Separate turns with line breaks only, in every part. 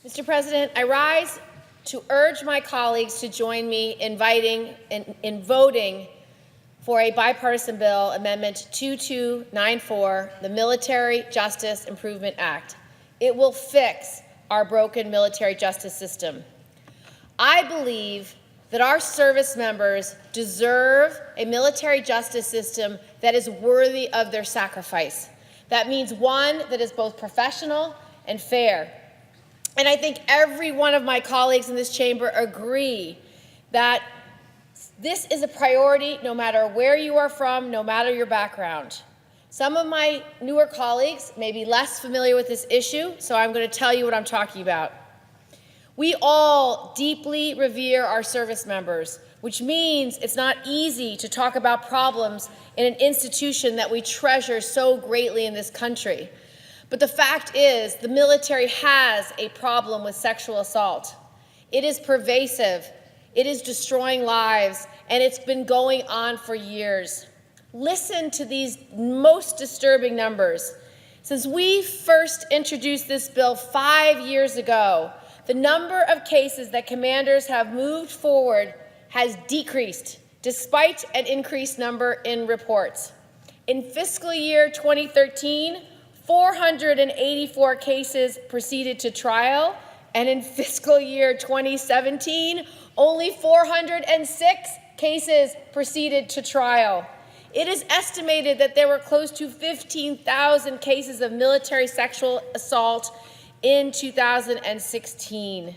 Mr. President, I rise to urge my colleagues to join me in voting for a bipartisan bill, Amendment 2294, the Military Justice Improvement Act. It will fix our broken military justice system. I believe that our service members deserve a military justice system that is worthy of their sacrifice. That means one that is both professional and fair. And I think every one of my colleagues in this chamber agree that this is a priority no matter where you are from, no matter your background. Some of my newer colleagues may be less familiar with this issue, so I'm going to tell you what I'm talking about. We all deeply revere our service members, which means it's not easy to talk about problems in an institution that we treasure so greatly in this country. But the fact is, the military has a problem with sexual assault. It is pervasive, it is destroying lives, and it's been going on for years. Listen to these most disturbing numbers. Since we first introduced this bill 5 years ago, the number of cases that commanders have moved forward has decreased, despite an increased number in reports. In fiscal year 2013, 484 cases proceeded to trial, and in fiscal year 2017, only 406 cases proceeded to trial. It is estimated that there were close to 15,000 cases of military sexual assault in 2016.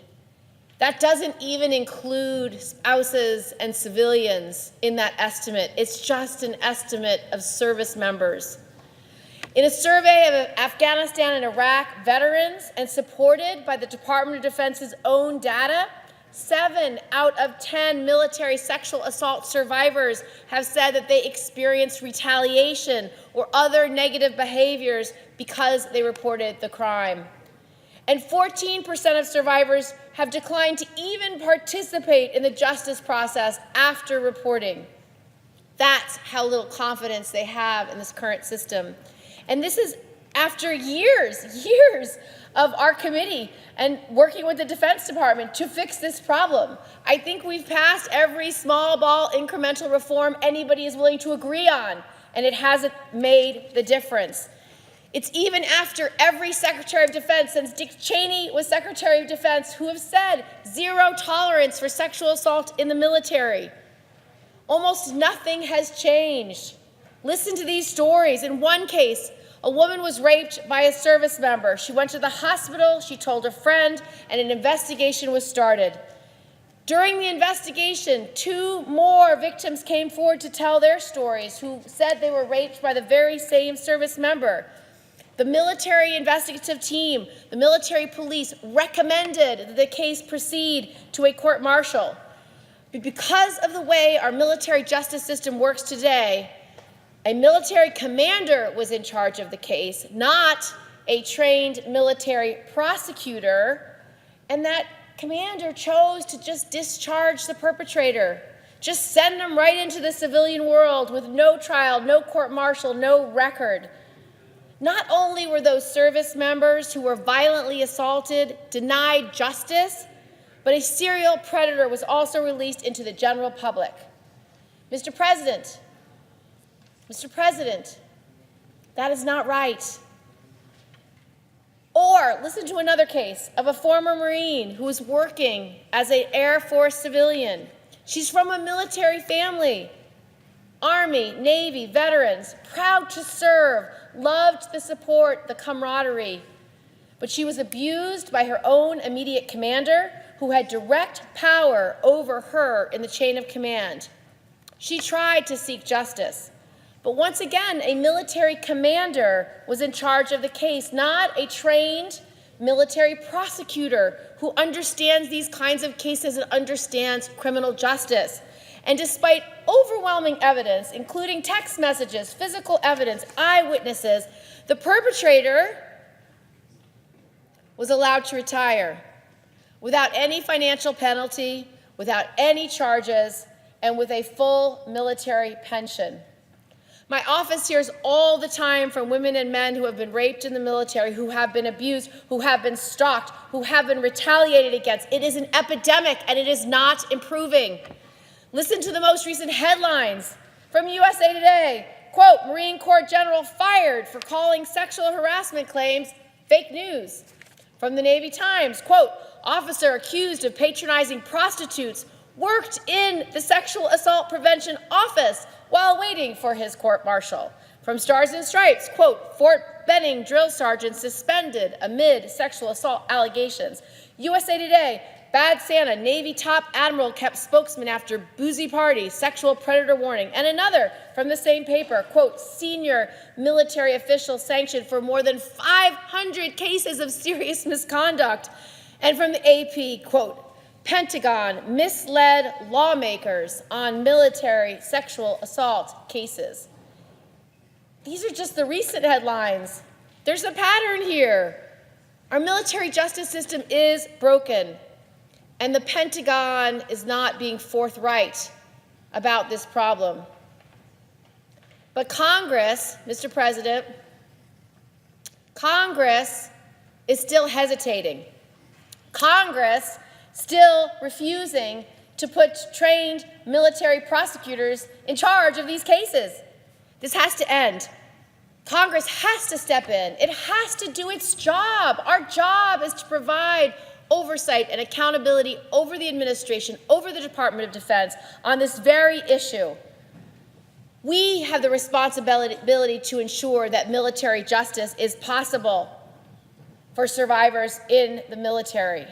That doesn't even include spouses and civilians in that estimate. It's just an estimate of service members. In a survey of Afghanistan and Iraq veterans and supported by the Department of Defense's own data, 7 out of 10 military sexual assault survivors have said that they experienced retaliation or other negative behaviors because they reported the crime. And 14% of survivors have declined to even participate in the justice process after reporting. That's how little confidence they have in this current system. And this is after years of our committee and working with the Defense Department to fix this problem. I think we've passed every small ball incremental reform anybody is willing to agree on, and it hasn't made the difference. It's even after every Secretary of Defense since Dick Cheney was Secretary of Defense who have said zero tolerance for sexual assault in the military. Almost nothing has changed. Listen to these stories. In one case, a woman was raped by a service member. She went to the hospital, she told a friend, and an investigation was started. During the investigation, 2 more victims came forward to tell their stories who said they were raped by the very same service member. The military investigative team, the military police recommended that the case proceed to a court-martial. But because of the way our military justice system works today, a military commander was in charge of the case, not a trained military prosecutor, and that commander chose to just discharge the perpetrator, just send them right into the civilian world with no trial, no court-martial, no record. Not only were those service members who were violently assaulted denied justice, but a serial predator was also released into the general public. Mr. President, that is not right. Or listen to another case of a former Marine who was working as an Air Force civilian. She's from a military family, Army, Navy, veterans, proud to serve, loved the support, the camaraderie. But she was abused by her own immediate commander, who had direct power over her in the chain of command. She tried to seek justice. But once again, a military commander was in charge of the case, not a trained military prosecutor who understands these kinds of cases and understands criminal justice. And despite overwhelming evidence, including text messages, physical evidence, eyewitnesses, the perpetrator was allowed to retire without any financial penalty, without any charges, and with a full military pension. My office hears all the time from women and men who have been raped in the military, who have been abused, who have been stalked, who have been retaliated against. It is an epidemic, and it is not improving. Listen to the most recent headlines from USA Today. Quote, Marine Corps General fired for calling sexual harassment claims fake news. From the Navy Times, quote, officer accused of patronizing prostitutes worked in the sexual assault prevention office while waiting for his court-martial. From Stars and Stripes, quote, Fort Benning drill sergeant suspended amid sexual assault allegations. USA Today, bad Santa, Navy top admiral kept spokesman after boozy party, sexual predator warning. And another from the same paper, quote, senior military official sanctioned for more than 500 cases of serious misconduct. And from the AP, quote, Pentagon misled lawmakers on military sexual assault cases. These are just the recent headlines. There's a pattern here. Our military justice system is broken, and the Pentagon is not being forthright about this problem. But Congress, Mr. President, Congress is still hesitating. Congress still refusing to put trained military prosecutors in charge of these cases. This has to end. Congress has to step in. It has to do its job. Our job is to provide oversight and accountability over the administration, over the Department of Defense on this very issue. We have the responsibility to ensure that military justice is possible for survivors in the military.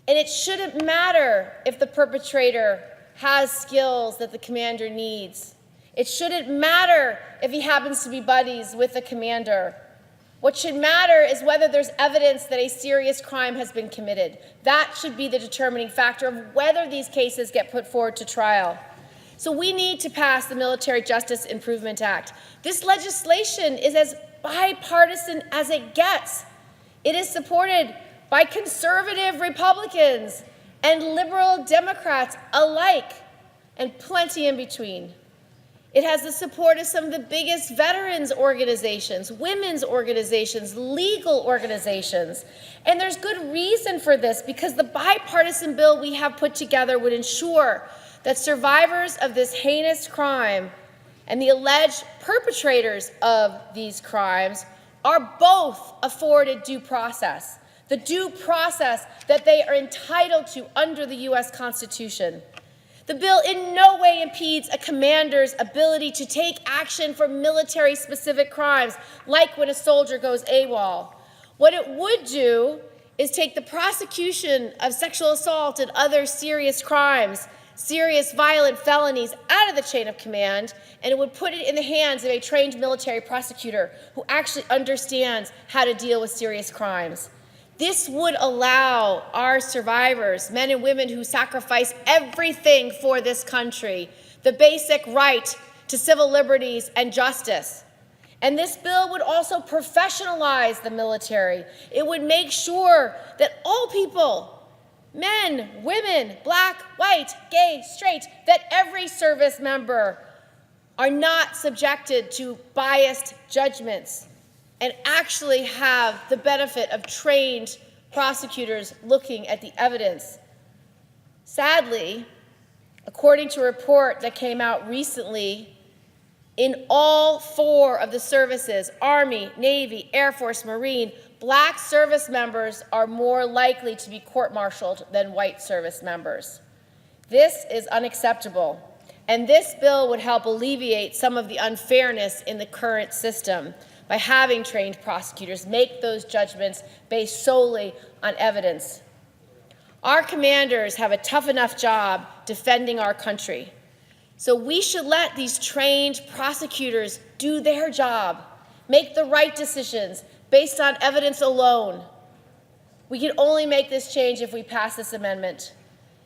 And it shouldn't matter if the perpetrator has skills that the commander needs. It shouldn't matter if he happens to be buddies with the commander. What should matter is whether there's evidence that a serious crime has been committed. That should be the determining factor of whether these cases get put forward to trial. So we need to pass the Military Justice Improvement Act. This legislation is as bipartisan as it gets. It is supported by conservative Republicans and liberal Democrats alike, and plenty in between. It has the support of some of the biggest veterans organizations, women's organizations, legal organizations. And there's good reason for this, because the bipartisan bill we have put together would ensure that survivors of this heinous crime and the alleged perpetrators of these crimes are both afforded due process, the due process that they are entitled to under the U.S. Constitution. The bill in no way impedes a commander's ability to take action for military-specific crimes, like when a soldier goes AWOL. What it would do is take the prosecution of sexual assault and other serious crimes, serious violent felonies, out of the chain of command, and it would put it in the hands of a trained military prosecutor who actually understands how to deal with serious crimes. This would allow our survivors, men and women who sacrifice everything for this country, the basic right to civil liberties and justice. And this bill would also professionalize the military. It would make sure that all people, men, women, black, white, gay, straight, that every service member are not subjected to biased judgments and actually have the benefit of trained prosecutors looking at the evidence. Sadly, according to a report that came out recently, in all four of the services, Army, Navy, Air Force, Marine, black service members are more likely to be court-martialed than white service members. This is unacceptable, and this bill would help alleviate some of the unfairness in the current system by having trained prosecutors make those judgments based solely on evidence. Our commanders have a tough enough job defending our country, so we should let these trained prosecutors do their job, make the right decisions based on evidence alone. We can only make this change if we pass this amendment.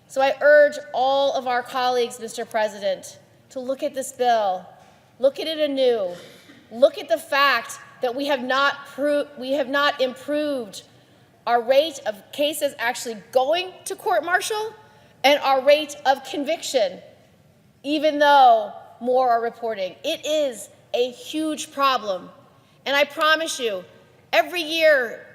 So I urge all of our colleagues, Mr. President, to look at this bill, look at it anew, look at the fact that we have not improved our rate of cases actually going to court-martial and our rate of conviction, even though more are reporting. It is a huge problem. And I promise you, every year,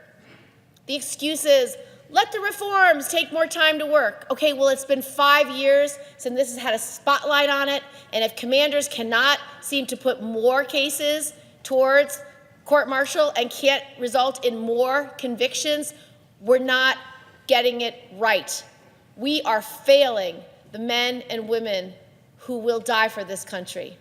the excuse is, let the reforms take more time to work. Okay, well, it's been 5 years since this has had a spotlight on it, and if commanders cannot seem to put more cases towards court-martial and can't result in more convictions, we're not getting it right. We are failing the men and women who will die for this country.